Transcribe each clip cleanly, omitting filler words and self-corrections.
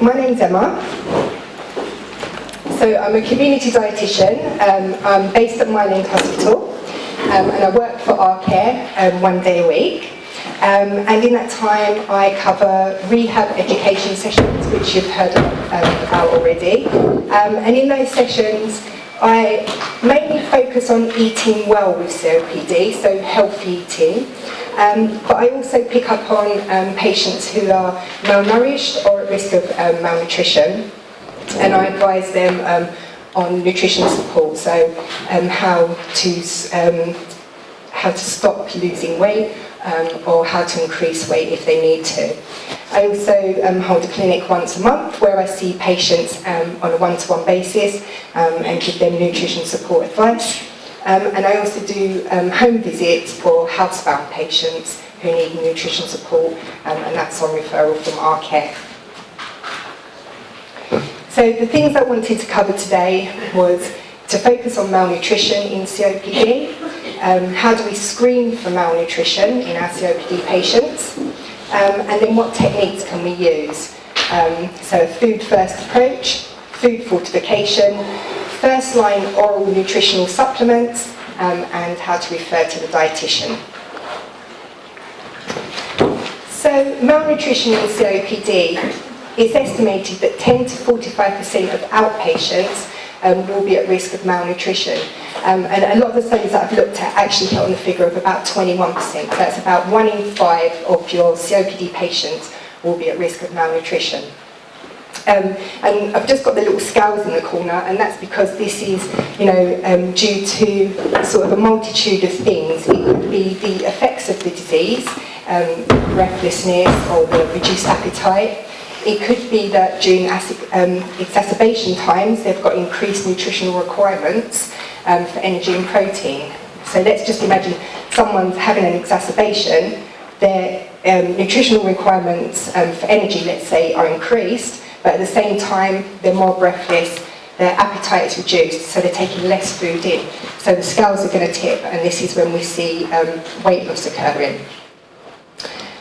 my name's Emma. So I'm a community dietitian. I'm based at Mining Hospital, and I work for our care 1 day a week. And in that time, I cover rehab education sessions, which you've heard about already. And in those sessions, I mainly focus on eating well with COPD, so healthy eating. But I also pick up on patients who are malnourished or at risk of malnutrition, and I advise them on nutritional support, so how to stop losing weight or how to increase weight if they need to. I also hold a clinic once a month where I see patients on a one-to-one basis and give them nutrition support advice. And I also do home visits for housebound patients who need nutrition support, and that's on referral from our care. So the things I wanted to cover today was to focus on malnutrition in COPD, how do we screen for malnutrition in our COPD patients, and then what techniques can we use. So a food-first approach, food fortification, first-line oral nutritional supplements, and how to refer to the dietitian. So malnutrition in COPD, it's estimated that 10 to 45% of outpatients will be at risk of malnutrition. And a lot of the studies that I've looked at actually hit on the figure of about 21%. That's about 1 in 5 of your COPD patients will be at risk of malnutrition. And I've just got the little scales in the corner, and that's because this is, due to sort of a multitude of things. It could be the effects of the disease, breathlessness or the reduced appetite. It could be that during exacerbation times they've got increased nutritional requirements for energy and protein. So let's just imagine someone's having an exacerbation, their nutritional requirements for energy, let's say, are increased, but at the same time they're more breathless, their appetite is reduced, so they're taking less food in. So the scales are going to tip, and this is when we see weight loss occurring.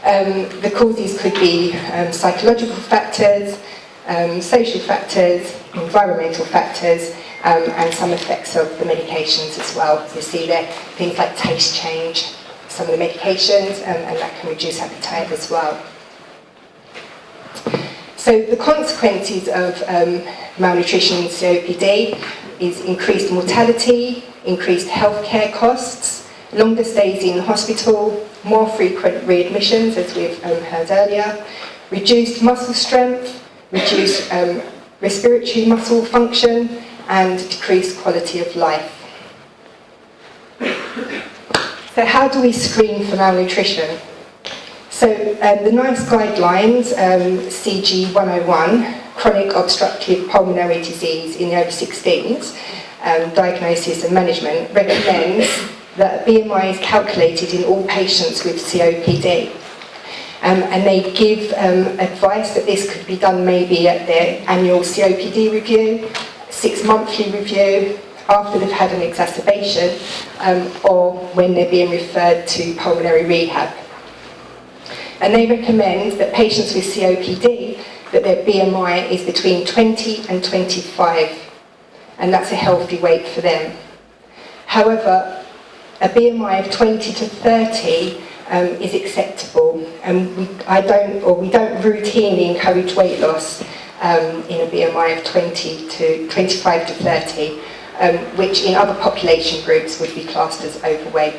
The causes could be psychological factors, social factors, environmental factors, and some effects of the medications as well. So you see there things like taste change, some of the medications, and that can reduce appetite as well. So the consequences of malnutrition in COPD is increased mortality, increased healthcare costs, longer stays in hospital, more frequent readmissions, as we've heard earlier, reduced muscle strength, reduced respiratory muscle function, and decreased quality of life. So how do we screen for malnutrition? So the NICE guidelines, CG 101, chronic obstructive pulmonary disease in the over 16s, diagnosis and management, recommends that BMI is calculated in all patients with COPD. And they give advice that this could be done maybe at their annual COPD review, 6-monthly review, after they've had an exacerbation, or when they're being referred to pulmonary rehab. And they recommend that patients with COPD, that their BMI is between 20 and 25, and that's a healthy weight for them. However, a BMI of 20 to 30 is acceptable, and we don't routinely encourage weight loss in a BMI of 25 to 30, which in other population groups would be classed as overweight.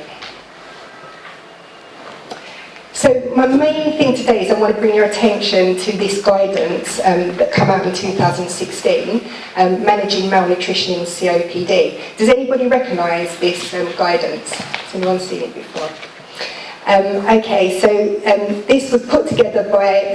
So my main thing today is I want to bring your attention to this guidance that came out in 2016, Managing Malnutrition in COPD. Does anybody recognise this guidance? Has anyone seen it before? Okay, so this was put together by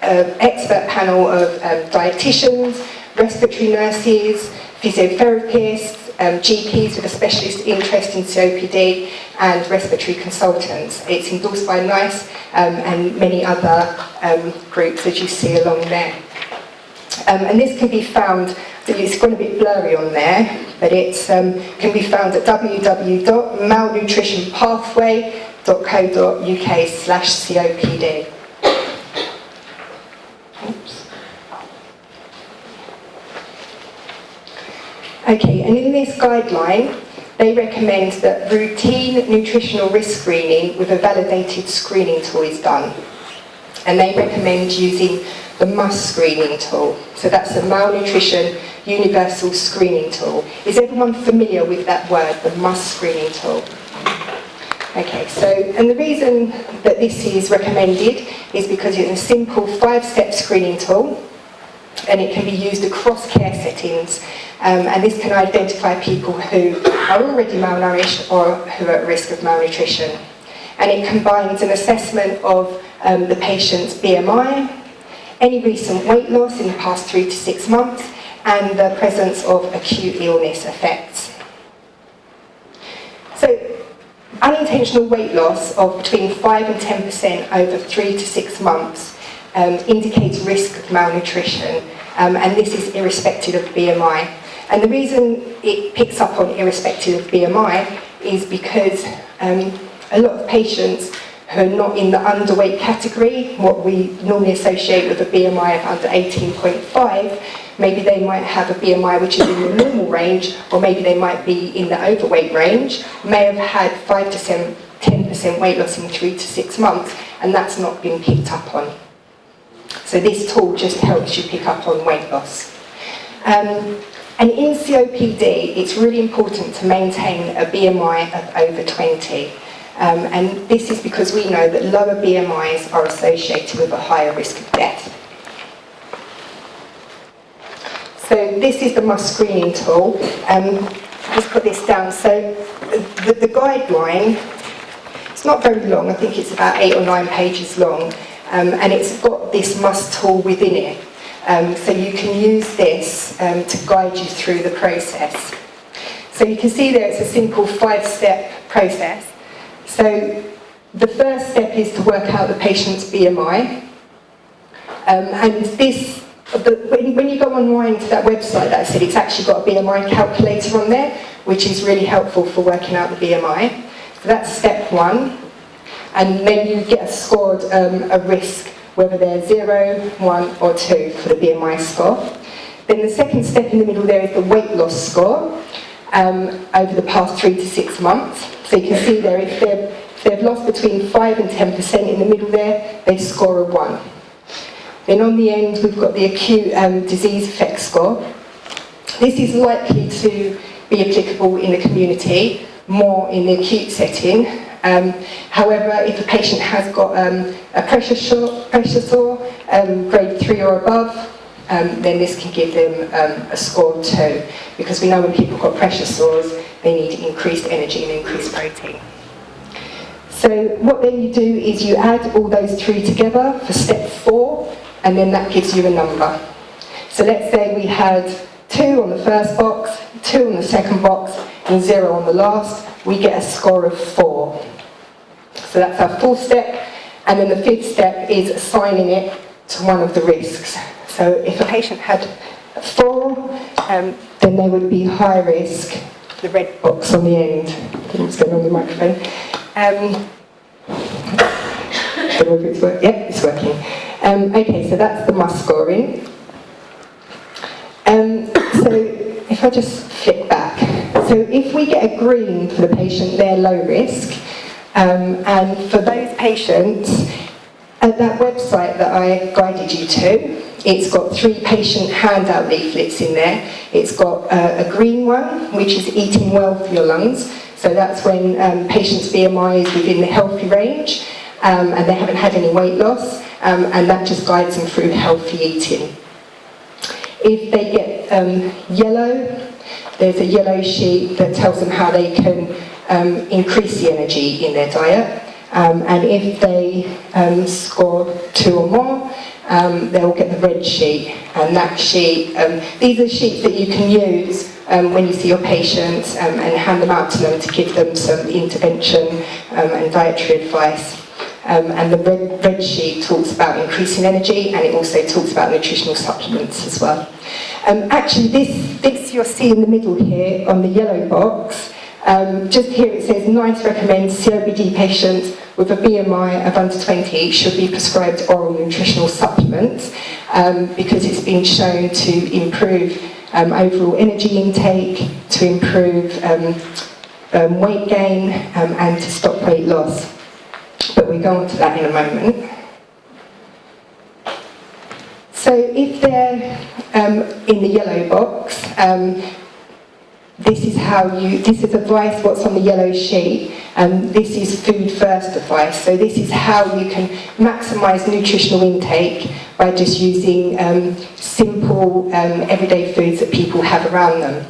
an expert panel of dietitians, respiratory nurses, physiotherapists, GPs with a specialist interest in COPD, and respiratory consultants. It's endorsed by NICE and many other groups, as you see along there. And this can be found, it's gone a bit blurry on there, but it can be found at www.malnutritionpathway.co.uk/COPD. Oops. Okay, and in this guideline, they recommend that routine nutritional risk screening with a validated screening tool is done. And they recommend using the MUST screening tool. So that's the Malnutrition Universal Screening Tool. Is everyone familiar with that word, the MUST screening tool? Okay, so, and the reason that this is recommended is because it's a simple 5-step screening tool, and it can be used across care settings, and this can identify people who are already malnourished or who are at risk of malnutrition. And it combines an assessment of the patient's BMI, any recent weight loss in the past 3 to 6 months, and the presence of acute illness effects. So, unintentional weight loss of between 5 and 10% over 3 to 6 months indicates risk of malnutrition, and this is irrespective of BMI. And the reason it picks up on irrespective of BMI is because a lot of patients who are not in the underweight category, what we normally associate with a BMI of under 18.5, maybe they might have a BMI which is in the normal range, or maybe they might be in the overweight range, may have had 5 to 10% weight loss in 3 to 6 months, and that's not been picked up on. So this tool just helps you pick up on weight loss. And in COPD, it's really important to maintain a BMI of over 20. And this is because we know that lower BMIs are associated with a higher risk of death. So this is the MUST screening tool. Just put this down. So the guideline, it's not very long, I think it's about 8 or 9 pages long, and it's got this MUST tool within it. So you can use this to guide you through the process. So you can see there it's a simple 5-step process. So the first step is to work out the patient's BMI. And this, when you go online to that website that I said, it's actually got a Bmi Calculator on there, which is really helpful for working out the BMI. So that's step 1. And then you get scored a risk, whether they're 0, 1 or 2 for the BMI score. Then the second step in the middle there is the weight loss score over the past 3 to 6 months. So you can see there, if they've lost between 5 and 10% in the middle there, they score a 1. Then on the end, we've got the acute disease effect score. This is likely to be applicable in the community, more in the acute setting. However, if a patient has got a pressure sore, grade 3 or above, then this can give them a score 2, because we know when people have got pressure sores, they need increased energy and increased protein. So what then you do is you add all those 3 together for step 4, and then that gives you a number. So let's say we had 2 on the first box, 2 on the second box, and 0 on the last. We get a score of 4. So that's our 4th step, and then the 5th step is assigning it to one of the risks. So if a patient had 4, then they would be high risk, the red box on the end. I don't know what's going on with the microphone. I don't know if it's working. Yep, it's working. Okay, so that's the MUST scoring. So if I just flick back. So if we get a green for the patient, they're low risk. And for those patients, at that website that I guided you to, it's got 3 patient handout leaflets in there. It's got a green one, which is eating well for your lungs. So that's when patients' BMI is within the healthy range, and they haven't had any weight loss, and that just guides them through healthy eating. If they get yellow, there's a yellow sheet that tells them how they can increase the energy in their diet. And if they score 2 or more, they'll get the red sheet. And that sheet, these are sheets that you can use when you see your patients and hand them out to them to give them some intervention and dietary advice. And the red sheet talks about increasing energy, and it also talks about nutritional supplements as well. Actually, this you'll see in the middle here on the yellow box, just here it says NICE recommends COPD patients with a BMI of under 20 should be prescribed oral nutritional supplements because it's been shown to improve overall energy intake, to improve weight gain and to stop weight loss. But we'll go on to that in a moment. So if they're in the yellow box, this is advice what's on the yellow sheet, and this is food first advice. So this is how you can maximise nutritional intake by just using simple everyday foods that people have around them.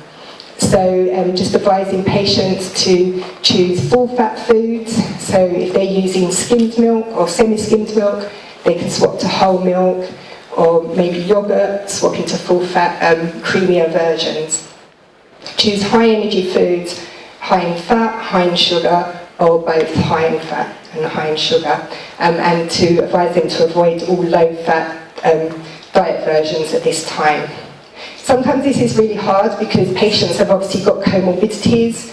So just advising patients to choose full fat foods. So if they're using skimmed milk or semi-skimmed milk, they can swap to whole milk, or maybe yogurt, swap into full fat, creamier versions. Choose high energy foods, high in fat, high in sugar, or both high in fat and high in sugar, and to advise them to avoid all low fat diet versions at this time. Sometimes this is really hard because patients have obviously got comorbidities,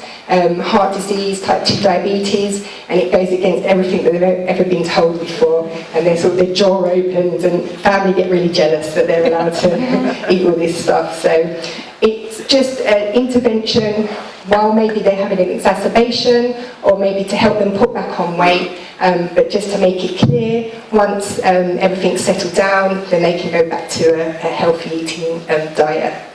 heart disease, type 2 diabetes, and it goes against everything that they've ever been told before, and their jaw opens and family get really jealous that they're allowed to eat all this stuff. So it's just an intervention while maybe they're having an exacerbation, or maybe to help them put back on weight, but just to make it clear, once everything's settled down, then they can go back to a healthy eating diet.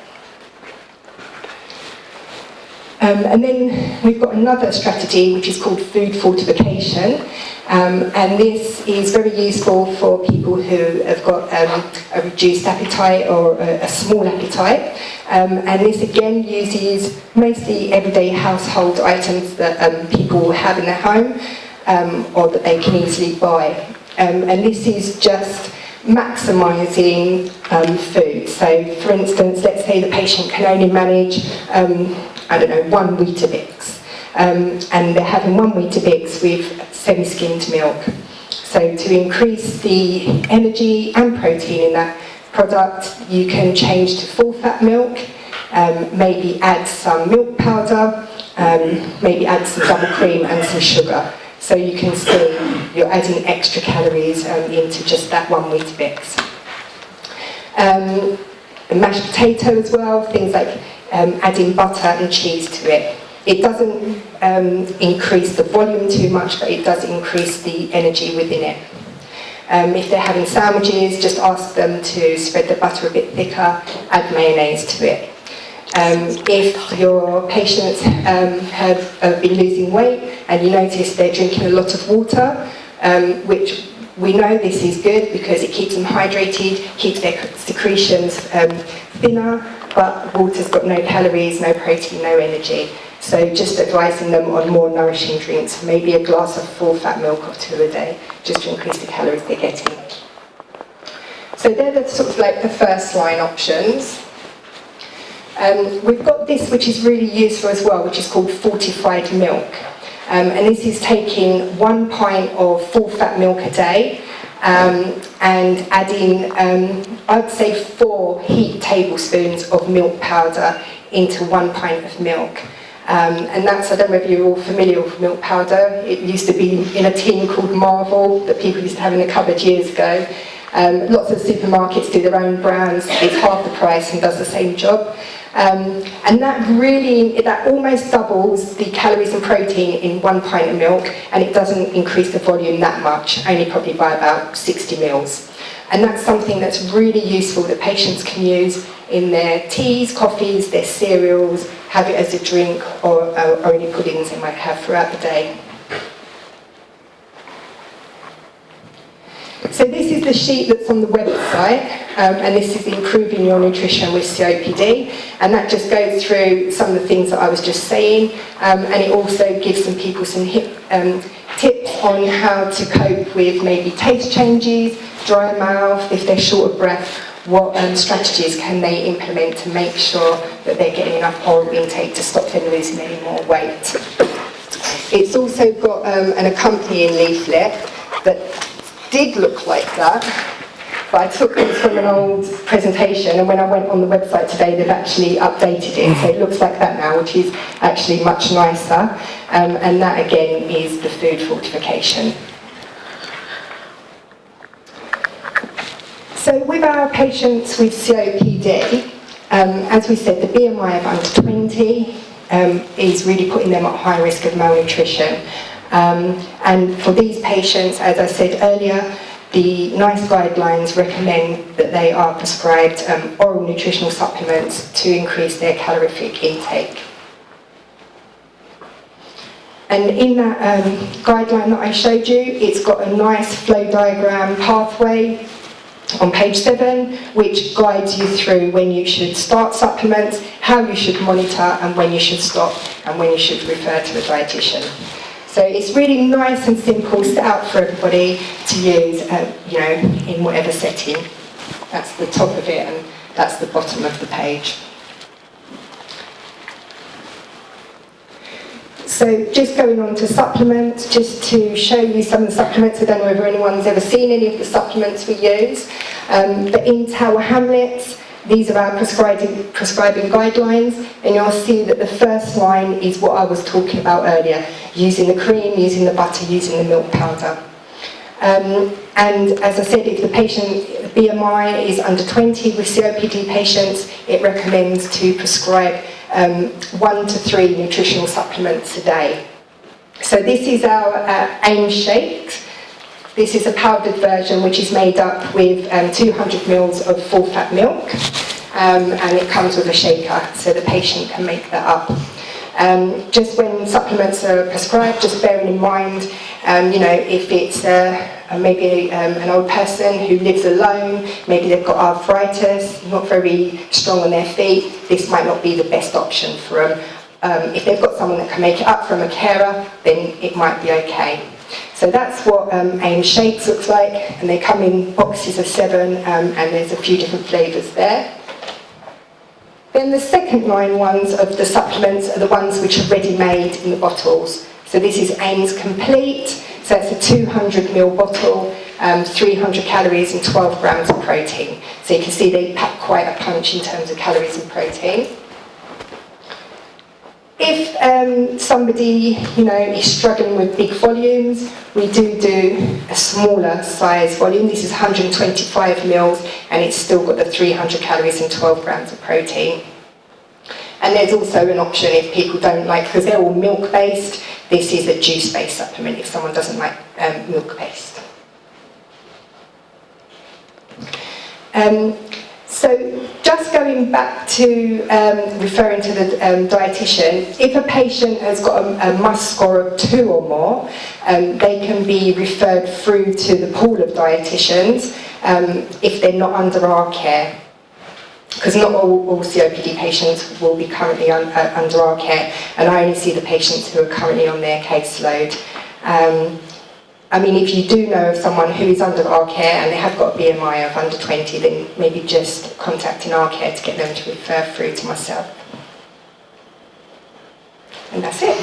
And then we've got another strategy which is called food fortification, and this is very useful for people who have got a reduced appetite or a small appetite, and this again uses mostly everyday household items that people have in their home or that they can easily buy, and this is just maximising food. So for instance, let's say the patient can only manage 1 Weetabix, and they're having 1 Weetabix with semi-skimmed milk. So to increase the energy and protein in that product, you can change to full fat milk, maybe add some milk powder, maybe add some double cream and some sugar. So you can see you're adding extra calories into just that 1 Weetabix. The mashed potato as well, things like adding butter and cheese to it. It doesn't increase the volume too much, but it does increase the energy within it. If they're having sandwiches, just ask them to spread the butter a bit thicker, add mayonnaise to it. If your patients have been losing weight and you notice they're drinking a lot of water, which we know this is good because it keeps them hydrated, keeps their secretions thinner, but water's got no calories, no protein, no energy. So just advising them on more nourishing drinks, maybe a glass of full fat milk or 2 a day, just to increase the calories they're getting. So they're the sort of like the first line options. We've got this which is really useful as well, which is called Fortified Milk. And this is taking 1 pint of full fat milk a day and adding, I'd say 4 heaped tablespoons of milk powder into 1 pint of milk. And that's, I don't know if you're all familiar with milk powder. It used to be in a tin called Marvel that people used to have in the cupboard years ago. Lots of supermarkets do their own brands. It's half the price and does the same job. And that almost doubles the calories and protein in 1 pint of milk, and it doesn't increase the volume that much, only probably by about 60 mils. And that's something that's really useful that patients can use in their teas, coffees, their cereals, have it as a drink, or any puddings they might have throughout the day. So this is the sheet that's on the website, and this is Improving Your Nutrition with COPD, and that just goes through some of the things that I was just saying, and it also gives some people some tips on how to cope with maybe taste changes, dry mouth, if they're short of breath, what strategies can they implement to make sure that they're getting enough oral intake to stop them losing any more weight. It's also got an accompanying leaflet that did look like that, but I took this from an old presentation, and when I went on the website today, they've actually updated it, so it looks like that now, which is actually much nicer, and that again is the food fortification. So with our patients with COPD, as we said, the BMI of under 20 is really putting them at high risk of malnutrition. And for these patients, as I said earlier, the NICE guidelines recommend that they are prescribed oral nutritional supplements to increase their calorific intake. And in that guideline that I showed you, it's got a nice flow diagram pathway on page 7, which guides you through when you should start supplements, how you should monitor, and when you should stop, and when you should refer to a dietitian. So it's really nice and simple, set out for everybody to use, in whatever setting. That's the top of it, and that's the bottom of the page. So just going on to supplements, just to show you some of the supplements. I don't know whether anyone's ever seen any of the supplements we use. But in Tower Hamlets, these are our prescribing guidelines, and you'll see that the first line is what I was talking about earlier, using the cream, using the butter, using the milk powder. And as I said, if the patient BMI is under 20 with COPD patients, it recommends to prescribe 1 to 3 nutritional supplements a day. So this is our AIM shakes. This is a powdered version which is made up with 200 mils of full-fat milk, and it comes with a shaker, so the patient can make that up. Just when supplements are prescribed, just bearing in mind, if it's maybe an old person who lives alone, maybe they've got arthritis, not very strong on their feet, this might not be the best option for them. If they've got someone that can make it up from a carer, then it might be okay. So that's what AIM shakes looks like, and they come in boxes of 7, and there's a few different flavours there. Then the second line ones of the supplements are the ones which are ready-made in the bottles. So this is AIM's Complete, so it's a 200ml bottle, 300 calories and 12 grams of protein. So you can see they pack quite a punch in terms of calories and protein. If somebody, is struggling with big volumes, we do a smaller size volume. This is 125 mils, and it's still got the 300 calories and 12 grams of protein. And there's also an option if people don't like, because they're all milk-based, this is a juice-based supplement if someone doesn't like milk-based. So just going back to referring to the dietitian, if a patient has got a must score of 2 or more, they can be referred through to the pool of dietitians if they're not under our care. Because not all COPD patients will be currently under our care, and I only see the patients who are currently on their caseload. If you do know of someone who is under our care and they have got a BMI of under 20, then maybe just contacting our care to get them to refer through to myself. And that's it.